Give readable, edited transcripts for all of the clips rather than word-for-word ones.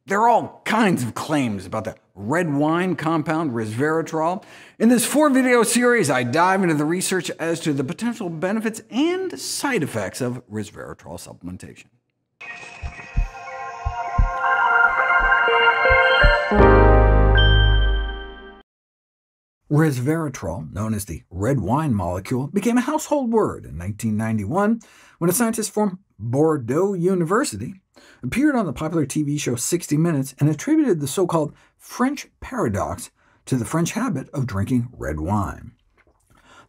There are all kinds of claims about the red wine compound resveratrol. In this 4-video series, I dive into the research as to the potential benefits and side effects of resveratrol supplementation. Resveratrol, known as the red wine molecule, became a household word in 1991 when a scientist from Bordeaux University appeared on the popular TV show 60 Minutes and attributed the so-called French paradox to the French habit of drinking red wine.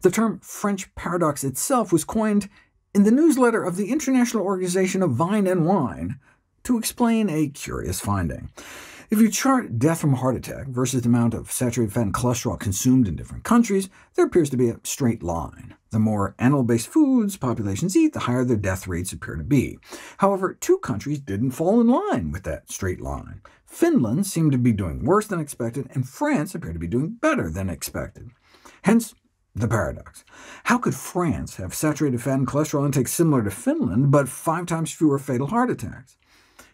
The term French paradox itself was coined in the newsletter of the International Organization of Vine and Wine to explain a curious finding. If you chart death from heart attack versus the amount of saturated fat and cholesterol consumed in different countries, there appears to be a straight line. The more animal-based foods populations eat, the higher their death rates appear to be. However, 2 countries didn't fall in line with that straight line. Finland seemed to be doing worse than expected, and France appeared to be doing better than expected. Hence, the paradox. How could France have saturated fat and cholesterol intake similar to Finland, but 5 times fewer fatal heart attacks?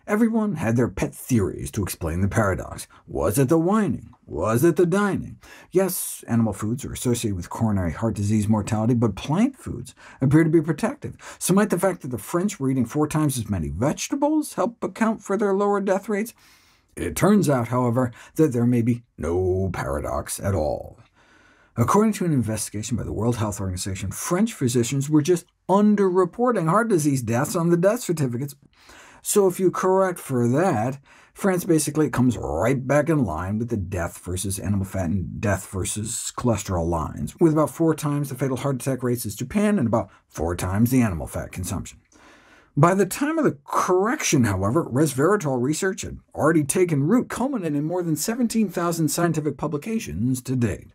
Everyone had their pet theories to explain the paradox. Was it the whining? Was it the dining? Yes, animal foods are associated with coronary heart disease mortality, but plant foods appear to be protective. So might the fact that the French were eating 4 times as many vegetables help account for their lower death rates? It turns out, however, that there may be no paradox at all. According to an investigation by the World Health Organization, French physicians were just underreporting heart disease deaths on the death certificates. So if you correct for that, France basically comes right back in line with the death versus animal fat and death versus cholesterol lines, with about 4 times the fatal heart attack rates as Japan and about 4 times the animal fat consumption. By the time of the correction, however, resveratrol research had already taken root, culminating in more than 17,000 scientific publications to date.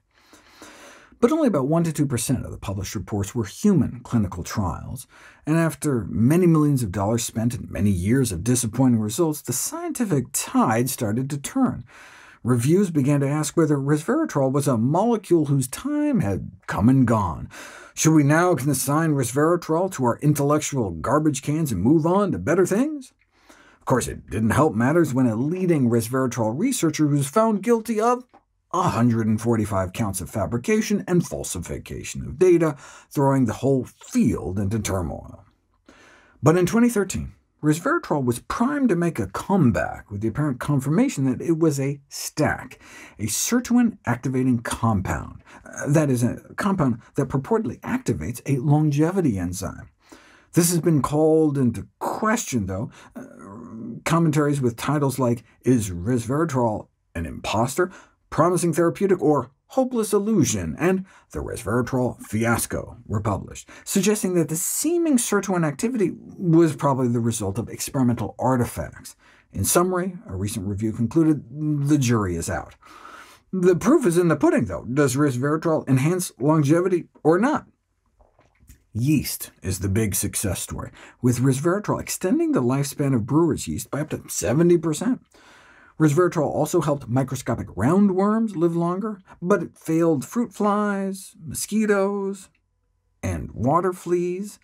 But only about 1 to 2% of the published reports were human clinical trials, and after many millions of dollars spent and many years of disappointing results, the scientific tide started to turn. Reviews began to ask whether resveratrol was a molecule whose time had come and gone. Should we now consign resveratrol to our intellectual garbage cans and move on to better things? Of course, it didn't help matters when a leading resveratrol researcher was found guilty of 145 counts of fabrication and falsification of data, throwing the whole field into turmoil. But in 2013, resveratrol was primed to make a comeback with the apparent confirmation that it was a STAC, a sirtuin-activating compound. That is, a compound that purportedly activates a longevity enzyme. This has been called into question, though. Commentaries with titles like, "Is resveratrol an imposter?", "Promising Therapeutic," or "Hopeless Illusion," and "The Resveratrol Fiasco" were published, suggesting that the seeming sirtuin activity was probably the result of experimental artifacts. In summary, a recent review concluded the jury is out. The proof is in the pudding, though. Does resveratrol enhance longevity or not? Yeast is the big success story, with resveratrol extending the lifespan of brewer's yeast by up to 70%. Resveratrol also helped microscopic roundworms live longer, but it failed fruit flies, mosquitoes, and water fleas.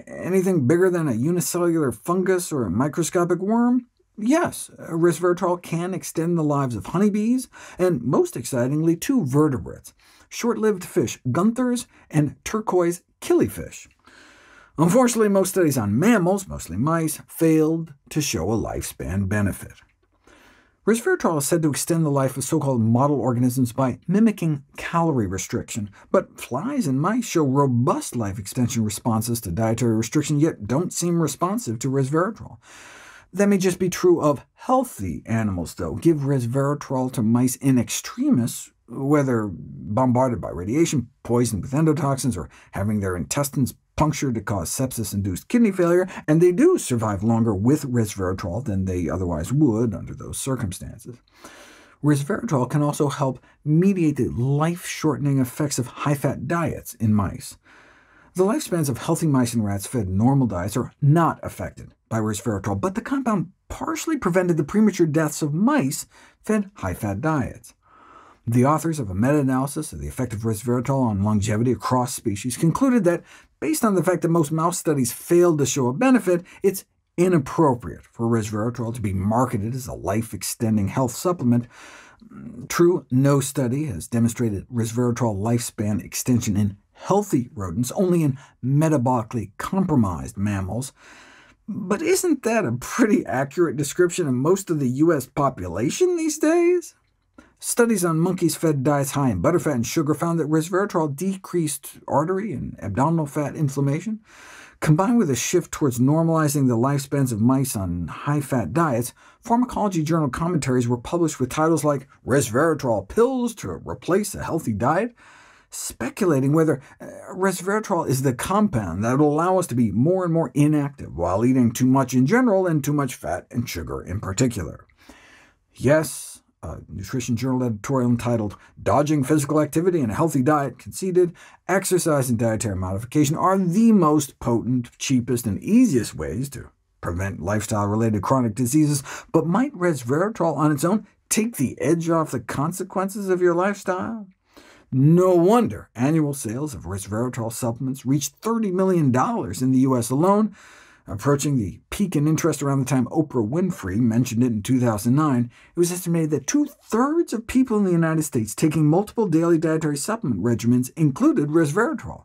Anything bigger than a unicellular fungus or a microscopic worm? Yes, resveratrol can extend the lives of honeybees, and most excitingly, 2 vertebrates, short-lived fish gunthers and turquoise killifish. Unfortunately, most studies on mammals, mostly mice, failed to show a lifespan benefit. Resveratrol is said to extend the life of so-called model organisms by mimicking calorie restriction, but flies and mice show robust life extension responses to dietary restriction, yet don't seem responsive to resveratrol. That may just be true of healthy animals, though. Give resveratrol to mice in extremis, whether bombarded by radiation, poisoned with endotoxins, or having their intestines punctured to cause sepsis-induced kidney failure, and they do survive longer with resveratrol than they otherwise would under those circumstances. Resveratrol can also help mediate the life-shortening effects of high-fat diets in mice. The lifespans of healthy mice and rats fed normal diets are not affected by resveratrol, but the compound partially prevented the premature deaths of mice fed high-fat diets. The authors of a meta-analysis of the effect of resveratrol on longevity across species concluded that, based on the fact that most mouse studies failed to show a benefit, it's inappropriate for resveratrol to be marketed as a life-extending health supplement. True, no study has demonstrated resveratrol lifespan extension in healthy rodents, only in metabolically compromised mammals. But isn't that a pretty accurate description of most of the U.S. population these days? Studies on monkeys fed diets high in butterfat and sugar found that resveratrol decreased artery and abdominal fat inflammation. Combined with a shift towards normalizing the lifespans of mice on high-fat diets, pharmacology journal commentaries were published with titles like Resveratrol Pills to Replace a Healthy Diet, speculating whether resveratrol is the compound that will allow us to be more and more inactive while eating too much in general and too much fat and sugar in particular. Yes, a nutrition journal editorial entitled Dodging Physical Activity and a Healthy Diet conceded exercise and dietary modification are the most potent, cheapest, and easiest ways to prevent lifestyle-related chronic diseases, but might resveratrol on its own take the edge off the consequences of your lifestyle? No wonder annual sales of resveratrol supplements reached $30 million in the U.S. alone, approaching the peak in interest around the time Oprah Winfrey mentioned it in 2009. It was estimated that 2/3 of people in the United States taking multiple daily dietary supplement regimens included resveratrol.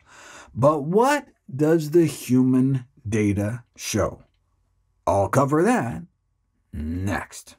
But what does the human data show? I'll cover that next.